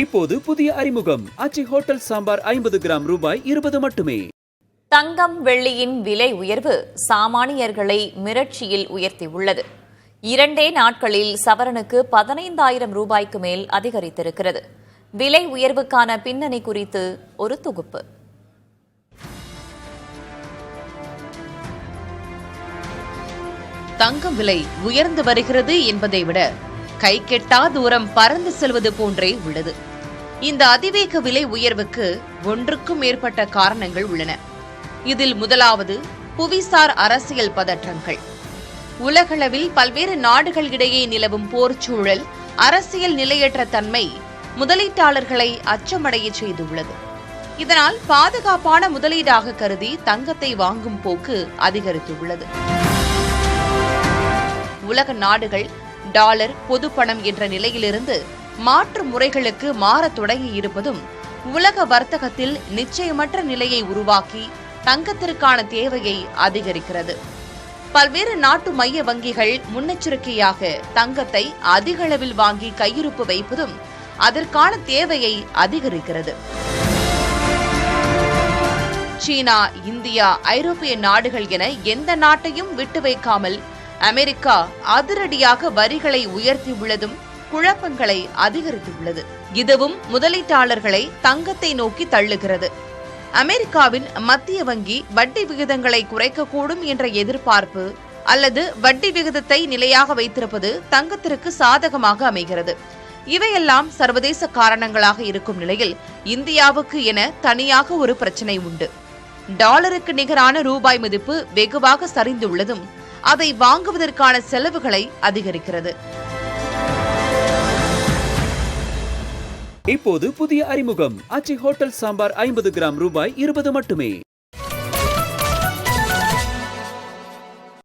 இப்போது புதிய அறிமுகம் ஆச்சி ஹோட்டல் சாம்பார் 50 கிராம் ரூபாய் 20 மட்டுமே. தங்கம் வெள்ளியின் விலை உயர்வு சாமானியர்களை மிரட்சியில் உயர்த்தியுள்ளது. 2 நாட்களில் சவரனுக்கு 15,000 ரூபாய்க்கு மேல் அதிகரித்திருக்கிறது. விலை உயர்வுக்கான பின்னணி குறித்து ஒரு தொகுப்பு. தங்கம் விலை உயர்ந்து வருகிறது என்பதை விட கை கெட்டா தூரம் பறந்து செல்வது போன்றே உள்ளது. இந்த அதிவேக விலை உயர்வுக்கு ஒன்றுக்கும் மேற்பட்ட காரணங்கள் உள்ளன. இதில் முதலாவது புவிசார் அரசியல் பதற்றங்கள். உலகளவில் பல்வேறு நாடுகளிடையே நிலவும் போர்ச்சூழல், அரசியல் நிலையற்ற தன்மை முதலீட்டாளர்களை அச்சமடைய செய்துள்ளது. இதனால் பாதுகாப்பான முதலீடாக கருதி தங்கத்தை வாங்கும் போக்கு அதிகரித்துள்ளது. உலக நாடுகள் டாலர் பொதுப்பணம் என்ற நிலையிலிருந்து மாற்று முறைகளுக்கு மாறத் தொடங்கியிருப்பதும் உலக வர்த்தகத்தில் நிச்சயமற்ற நிலையை உருவாக்கி தங்கத்திற்கான தேவையை அதிகரிக்கிறது. பல்வேறு நாட்டு மைய வங்கிகள் முன்னெச்சரிக்கையாக தங்கத்தை அதிக அளவில் வாங்கி கையிருப்பு வைப்பதும் அதற்கான தேவையை அதிகரிக்கிறது. சீனா, இந்தியா, ஐரோப்பிய நாடுகள் என எந்த நாட்டையும் விட்டு வைக்காமல் அமெரிக்கா அதிரடியாக வரிகளை உயர்த்தியுள்ளதும் குழப்பங்களை அதிகரித்துள்ளது. இதுவும் முதலீட்டாளர்களை தங்கத்தை நோக்கி தள்ளுகிறது. அமெரிக்காவின் மத்திய வங்கி வட்டி விகிதங்களை குறைக்கக்கூடும் என்ற எதிர்பார்ப்பு அல்லது வட்டி விகிதத்தை நிலையாக வைத்திருப்பது தங்கத்திற்கு சாதகமாக அமைகிறது. இவையெல்லாம் சர்வதேச காரணங்களாக இருக்கும் நிலையில் இந்தியாவுக்கு என தனியாக ஒரு பிரச்சினை உண்டு. டாலருக்கு நிகரான ரூபாய் மதிப்பு வெகுவாக சரிந்துள்ளதும் அதை வாங்குவதற்கான செலவுகளை அதிகரிக்கிறது. இப்போது புதிய அறிமுகம் ஆச்சி ஹோட்டல் சாம்பார் 50 கிராம் ரூபாய் 20 மட்டுமே.